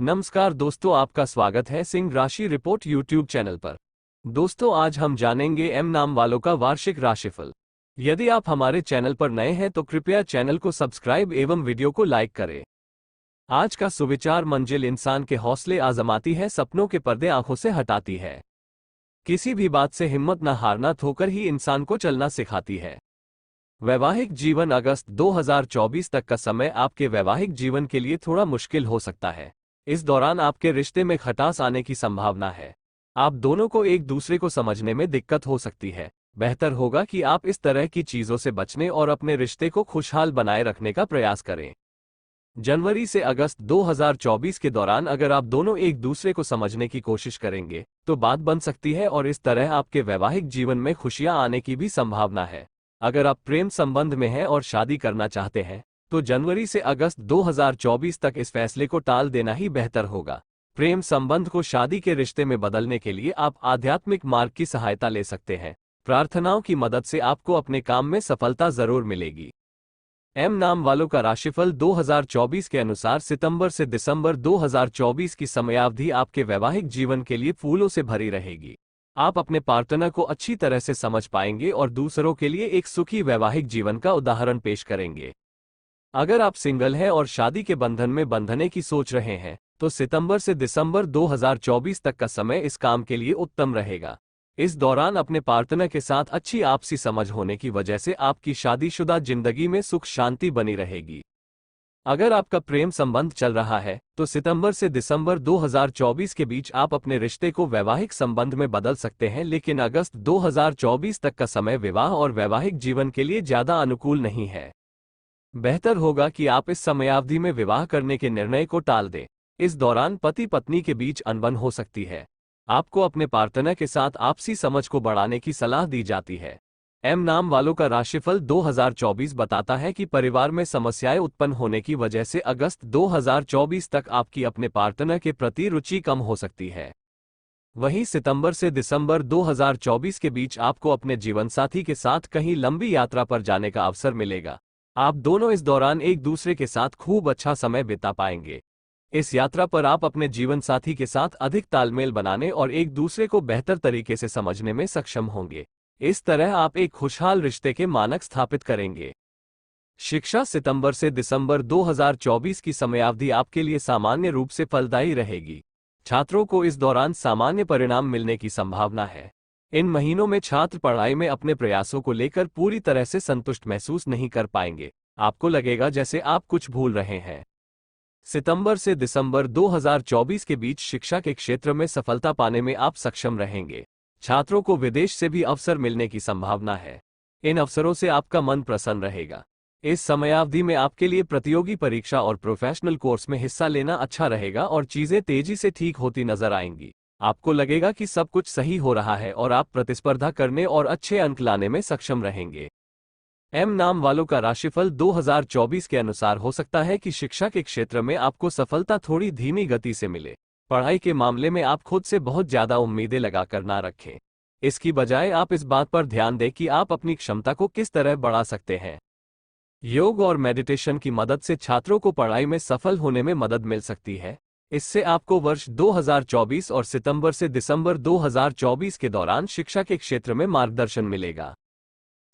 नमस्कार दोस्तों, आपका स्वागत है सिंह राशि रिपोर्ट यूट्यूब चैनल पर। दोस्तों, आज हम जानेंगे एम नाम वालों का वार्षिक राशिफल। यदि आप हमारे चैनल पर नए हैं तो कृपया चैनल को सब्सक्राइब एवं वीडियो को लाइक करें। आज का सुविचार: मंजिल इंसान के हौसले आजमाती है, सपनों के पर्दे आंखों से हटाती है। किसी भी बात से हिम्मत न हारना ठोकर ही इंसान को चलना सिखाती है। वैवाहिक जीवन: अगस्त 2024 तक का समय आपके वैवाहिक जीवन के लिए थोड़ा मुश्किल हो सकता है। इस दौरान आपके रिश्ते में खटास आने की संभावना है। आप दोनों को एक दूसरे को समझने में दिक्कत हो सकती है। बेहतर होगा कि आप इस तरह की चीजों से बचने और अपने रिश्ते को खुशहाल बनाए रखने का प्रयास करें। जनवरी से अगस्त 2024 के दौरान अगर आप दोनों एक दूसरे को समझने की कोशिश करेंगे तो बात बन सकती है और इस तरह आपके वैवाहिक जीवन में खुशियां आने की भी संभावना है। अगर आप प्रेम संबंध में हैं और शादी करना चाहते हैं तो जनवरी से अगस्त 2024 तक इस फैसले को टाल देना ही बेहतर होगा। प्रेम संबंध को शादी के रिश्ते में बदलने के लिए आप आध्यात्मिक मार्ग की सहायता ले सकते हैं। प्रार्थनाओं की मदद से आपको अपने काम में सफलता जरूर मिलेगी। एम नाम वालों का राशिफल 2024 के अनुसार सितंबर से दिसंबर 2024 की समयावधि आपके वैवाहिक जीवन के लिए फूलों से भरी रहेगी। आप अपने पार्टनर को अच्छी तरह से समझ पाएंगे और दूसरों के लिए एक सुखी वैवाहिक जीवन का उदाहरण पेश करेंगे। अगर आप सिंगल हैं और शादी के बंधन में बंधने की सोच रहे हैं तो सितंबर से दिसंबर 2024 तक का समय इस काम के लिए उत्तम रहेगा। इस दौरान अपने पार्टनर के साथ अच्छी आपसी समझ होने की वजह से आपकी शादीशुदा जिंदगी में सुख शांति बनी रहेगी। अगर आपका प्रेम संबंध चल रहा है तो सितंबर से दिसंबर 2024 के बीच आप अपने रिश्ते को वैवाहिक संबंध में बदल सकते हैं, लेकिन अगस्त 2024 तक का समय विवाह और वैवाहिक जीवन के लिए ज्यादा अनुकूल नहीं है। बेहतर होगा कि आप इस समयावधि में विवाह करने के निर्णय को टाल दें। इस दौरान पति पत्नी के बीच अनबन हो सकती है। आपको अपने पार्टनर के साथ आपसी समझ को बढ़ाने की सलाह दी जाती है। एम नाम वालों का राशिफल 2024 बताता है कि परिवार में समस्याएं उत्पन्न होने की वजह से अगस्त 2024 तक आपकी अपने पार्टनर के प्रति रुचि कम हो सकती है। वहीं सितंबर से दिसंबर 2024 के बीच आपको अपने जीवनसाथी के साथ कहीं लंबी यात्रा पर जाने का अवसर मिलेगा। आप दोनों इस दौरान एक दूसरे के साथ खूब अच्छा समय बिता पाएंगे। इस यात्रा पर आप अपने जीवनसाथी के साथ अधिक तालमेल बनाने और एक दूसरे को बेहतर तरीके से समझने में सक्षम होंगे। इस तरह आप एक खुशहाल रिश्ते के मानक स्थापित करेंगे। शिक्षा: सितंबर से दिसंबर 2024 की समयावधि आपके लिए सामान्य रूप से फलदायी रहेगी। छात्रों को इस दौरान सामान्य परिणाम मिलने की संभावना है। इन महीनों में छात्र पढ़ाई में अपने प्रयासों को लेकर पूरी तरह से संतुष्ट महसूस नहीं कर पाएंगे। आपको लगेगा जैसे आप कुछ भूल रहे हैं। सितंबर से दिसंबर 2024 के बीच शिक्षा के क्षेत्र में सफलता पाने में आप सक्षम रहेंगे। छात्रों को विदेश से भी अवसर मिलने की संभावना है। इन अवसरों से आपका मन प्रसन्न रहेगा। इस समयावधि में आपके लिए प्रतियोगी परीक्षा और प्रोफेशनल कोर्स में हिस्सा लेना अच्छा रहेगा और चीजें तेजी से ठीक होती नजर आएंगी। आपको लगेगा कि सब कुछ सही हो रहा है और आप प्रतिस्पर्धा करने और अच्छे अंक लाने में सक्षम रहेंगे। एम नाम वालों का राशिफल 2024 के अनुसार हो सकता है कि शिक्षा के क्षेत्र में आपको सफलता थोड़ी धीमी गति से मिले। पढ़ाई के मामले में आप खुद से बहुत ज्यादा उम्मीदें लगाकर ना रखें। इसकी बजाय आप इस बात पर ध्यान दें कि आप अपनी क्षमता को किस तरह बढ़ा सकते हैं। योग और मेडिटेशन की मदद से छात्रों को पढ़ाई में सफल होने में मदद मिल सकती है। इससे आपको वर्ष 2024 और सितंबर से दिसंबर 2024 के दौरान शिक्षा के क्षेत्र में मार्गदर्शन मिलेगा।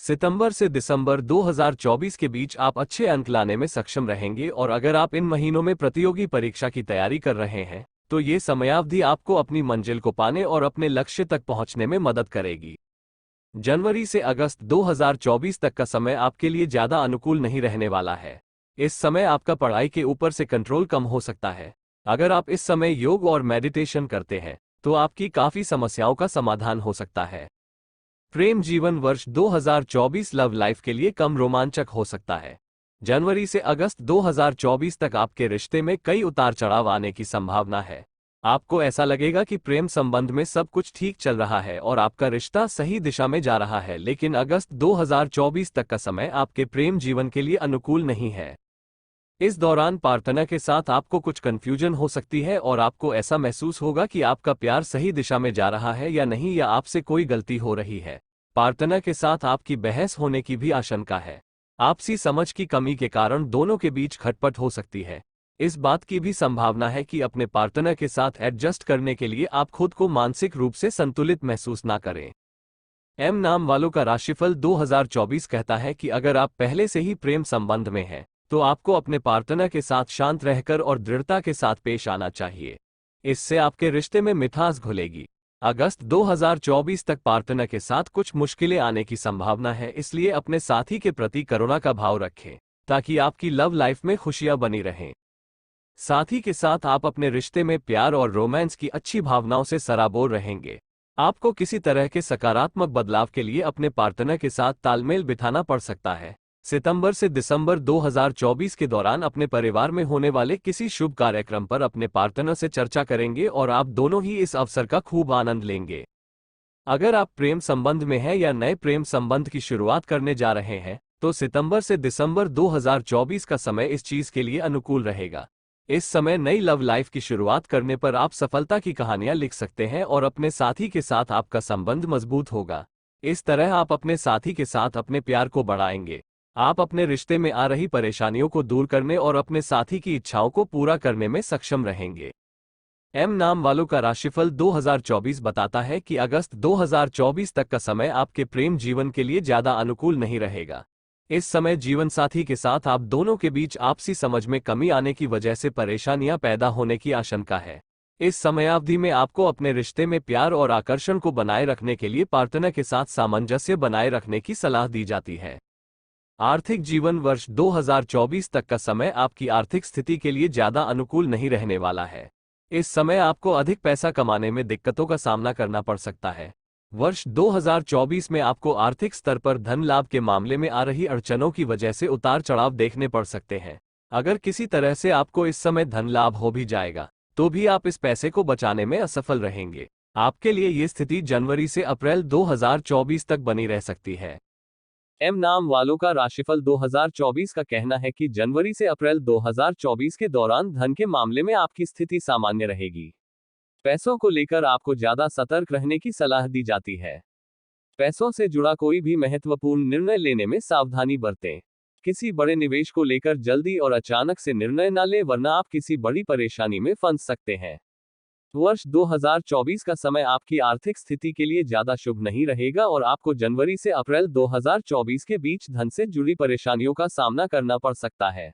सितंबर से दिसंबर 2024 के बीच आप अच्छे अंक लाने में सक्षम रहेंगे और अगर आप इन महीनों में प्रतियोगी परीक्षा की तैयारी कर रहे हैं तो ये समयावधि आपको अपनी मंजिल को पाने और अपने लक्ष्य तक पहुंचने में मदद करेगी। जनवरी से अगस्त 2024 तक का समय आपके लिए ज्यादा अनुकूल नहीं रहने वाला है। इस समय आपका पढ़ाई के ऊपर से कंट्रोल कम हो सकता है। अगर आप इस समय योग और मेडिटेशन करते हैं तो आपकी काफी समस्याओं का समाधान हो सकता है। प्रेम जीवन: वर्ष 2024 लव लाइफ के लिए कम रोमांचक हो सकता है। जनवरी से अगस्त 2024 तक आपके रिश्ते में कई उतार चढ़ाव आने की संभावना है। आपको ऐसा लगेगा कि प्रेम संबंध में सब कुछ ठीक चल रहा है और आपका रिश्ता सही दिशा में जा रहा है, लेकिन अगस्त 2024 तक का समय आपके प्रेम जीवन के लिए अनुकूल नहीं है। इस दौरान पार्टनर के साथ आपको कुछ कंफ्यूजन हो सकती है और आपको ऐसा महसूस होगा कि आपका प्यार सही दिशा में जा रहा है या नहीं, या आपसे कोई गलती हो रही है। पार्टनर के साथ आपकी बहस होने की भी आशंका है। आपसी समझ की कमी के कारण दोनों के बीच खटपट हो सकती है। इस बात की भी संभावना है कि अपने पार्टनर के साथ एडजस्ट करने के लिए आप खुद को मानसिक रूप से संतुलित महसूस ना करें। एम नाम वालों का राशिफल 2024 कहता है कि अगर आप पहले से ही प्रेम संबंध में हैं, तो आपको अपने पार्टनर के साथ शांत रहकर और दृढ़ता के साथ पेश आना चाहिए। इससे आपके रिश्ते में मिठास घुलेगी। अगस्त 2024 तक पार्टनर के साथ कुछ मुश्किलें आने की संभावना है, इसलिए अपने साथी के प्रति करुणा का भाव रखें ताकि आपकी लव लाइफ में खुशियां बनी रहें। साथी के साथ आप अपने रिश्ते में प्यार और रोमांस की अच्छी भावनाओं से सराबोर रहेंगे। आपको किसी तरह के सकारात्मक बदलाव के लिए अपने पार्टनर के साथ तालमेल बिठाना पड़ सकता है। सितंबर से दिसंबर 2024 के दौरान अपने परिवार में होने वाले किसी शुभ कार्यक्रम पर अपने पार्टनर से चर्चा करेंगे और आप दोनों ही इस अवसर का खूब आनंद लेंगे। अगर आप प्रेम संबंध में हैं या नए प्रेम संबंध की शुरुआत करने जा रहे हैं, तो सितंबर से दिसंबर 2024 का समय इस चीज के लिए अनुकूल रहेगा। इस समय नई लव लाइफ की शुरुआत करने पर आप सफलता की कहानियां लिख सकते हैं और अपने साथी के साथ आपका संबंध मजबूत होगा। इस तरह आप अपने साथी के साथ अपने प्यार को बढ़ाएंगे। आप अपने रिश्ते में आ रही परेशानियों को दूर करने और अपने साथी की इच्छाओं को पूरा करने में सक्षम रहेंगे। एम नाम वालों का राशिफल 2024 बताता है कि अगस्त 2024 तक का समय आपके प्रेम जीवन के लिए ज्यादा अनुकूल नहीं रहेगा। इस समय जीवन साथी के साथ आप दोनों के बीच आपसी समझ में कमी आने की वजह से परेशानियां पैदा होने की आशंका है। इस समयावधि में आपको अपने रिश्ते में प्यार और आकर्षण को बनाए रखने के लिए पार्टनर के साथ सामंजस्य बनाए रखने की सलाह दी जाती है। आर्थिक जीवन वर्ष 2024 तक का समय आपकी आर्थिक स्थिति के लिए ज्यादा अनुकूल नहीं रहने वाला है। इस समय आपको अधिक पैसा कमाने में दिक्कतों का सामना करना पड़ सकता है। वर्ष 2024 में आपको आर्थिक स्तर पर धन लाभ के मामले में आ रही अड़चनों की वजह से उतार चढ़ाव देखने पड़ सकते हैं। अगर किसी तरह से आपको इस समय धन लाभ हो भी जाएगा, तो भी आप इस पैसे को बचाने में असफल रहेंगे। आपके लिए ये स्थिति जनवरी से अप्रैल 2024 तक बनी रह सकती है। एम नाम वालों का राशिफल 2024 का कहना है कि जनवरी से अप्रैल 2024 के दौरान धन के मामले में आपकी स्थिति सामान्य रहेगी। पैसों को लेकर आपको ज्यादा सतर्क रहने की सलाह दी जाती है। पैसों से जुड़ा कोई भी महत्वपूर्ण निर्णय लेने में सावधानी बरतें। किसी बड़े निवेश को लेकर जल्दी और अचानक से निर्णय न लें, वरना आप किसी बड़ी परेशानी में फंस सकते हैं। वर्ष 2024 का समय आपकी आर्थिक स्थिति के लिए ज्यादा शुभ नहीं रहेगा और आपको जनवरी से अप्रैल 2024 के बीच धन से जुड़ी परेशानियों का सामना करना पड़ सकता है।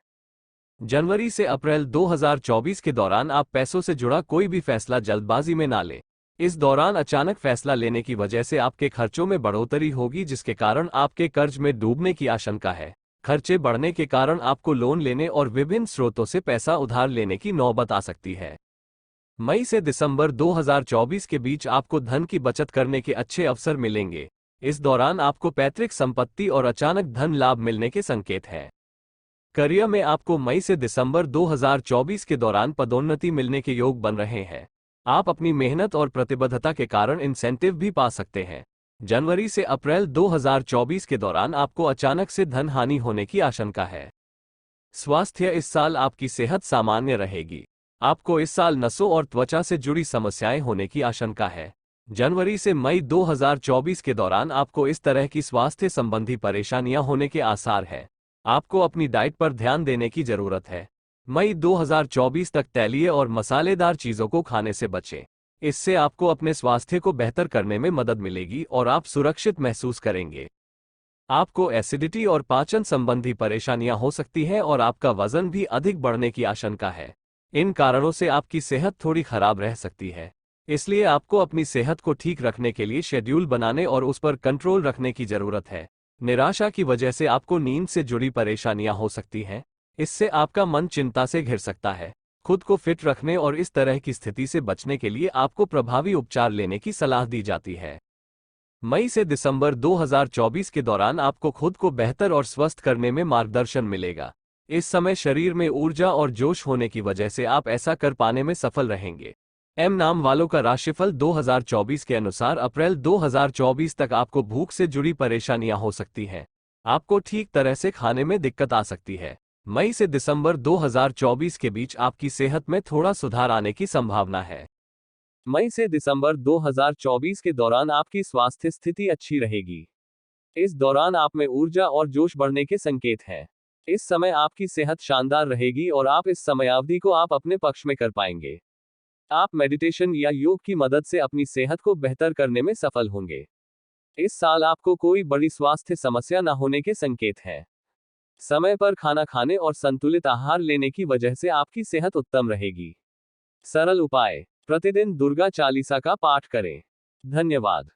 जनवरी से अप्रैल 2024 के दौरान आप पैसों से जुड़ा कोई भी फैसला जल्दबाजी में ना लें। इस दौरान अचानक फैसला लेने की वजह से आपके खर्चों में बढ़ोतरी होगी, जिसके कारण आपके कर्ज में डूबने की आशंका है। खर्चे बढ़ने के कारण आपको लोन लेने और विभिन्न स्रोतों से पैसा उधार लेने की नौबत आ सकती है। मई से दिसंबर 2024 के बीच आपको धन की बचत करने के अच्छे अवसर मिलेंगे। इस दौरान आपको पैतृक संपत्ति और अचानक धन लाभ मिलने के संकेत हैं। करियर में आपको मई से दिसंबर 2024 के दौरान पदोन्नति मिलने के योग बन रहे हैं। आप अपनी मेहनत और प्रतिबद्धता के कारण इंसेंटिव भी पा सकते हैं। जनवरी से अप्रैल 2024 के दौरान आपको अचानक से धन हानि होने की आशंका है। स्वास्थ्य, इस साल आपकी सेहत सामान्य रहेगी। आपको इस साल नसों और त्वचा से जुड़ी समस्याएं होने की आशंका है। जनवरी से मई 2024 के दौरान आपको इस तरह की स्वास्थ्य संबंधी परेशानियां होने के आसार हैं। आपको अपनी डाइट पर ध्यान देने की जरूरत है। मई 2024 तक तैलीय और मसालेदार चीजों को खाने से बचें। इससे आपको अपने स्वास्थ्य को बेहतर करने में मदद मिलेगी और आप सुरक्षित महसूस करेंगे। आपको एसिडिटी और पाचन संबंधी परेशानियां हो सकती हैं और आपका वजन भी अधिक बढ़ने की आशंका है। इन कारणों से आपकी सेहत थोड़ी खराब रह सकती है। इसलिए आपको अपनी सेहत को ठीक रखने के लिए शेड्यूल बनाने और उस पर कंट्रोल रखने की जरूरत है। निराशा की वजह से आपको नींद से जुड़ी परेशानियां हो सकती हैं। इससे आपका मन चिंता से घिर सकता है। खुद को फिट रखने और इस तरह की स्थिति से बचने के लिए आपको प्रभावी उपचार लेने की सलाह दी जाती है। मई से दिसंबर 2024 के दौरान आपको खुद को बेहतर और स्वस्थ करने में मार्गदर्शन मिलेगा। इस समय शरीर में ऊर्जा और जोश होने की वजह से आप ऐसा कर पाने में सफल रहेंगे। एम नाम वालों का राशिफल 2024 के अनुसार अप्रैल 2024 तक आपको भूख से जुड़ी परेशानियां हो सकती हैं। आपको ठीक तरह से खाने में दिक्कत आ सकती है। मई से दिसंबर 2024 के बीच आपकी सेहत में थोड़ा सुधार आने की संभावना है। मई से दिसंबर 2024 के दौरान आपकी स्वास्थ्य स्थिति अच्छी रहेगी। इस दौरान आप में ऊर्जा और जोश बढ़ने के संकेत हैं। इस समय आपकी सेहत शानदार रहेगी और आप इस समयावधि को आप अपने पक्ष में कर पाएंगे। आप मेडिटेशन या योग की मदद से अपनी सेहत को बेहतर करने में सफल होंगे। इस साल आपको कोई बड़ी स्वास्थ्य समस्या न होने के संकेत हैं। समय पर खाना खाने और संतुलित आहार लेने की वजह से आपकी सेहत उत्तम रहेगी। सरल उपाय: प्रतिदिन दुर्गा चालीसा का पाठ करें। धन्यवाद।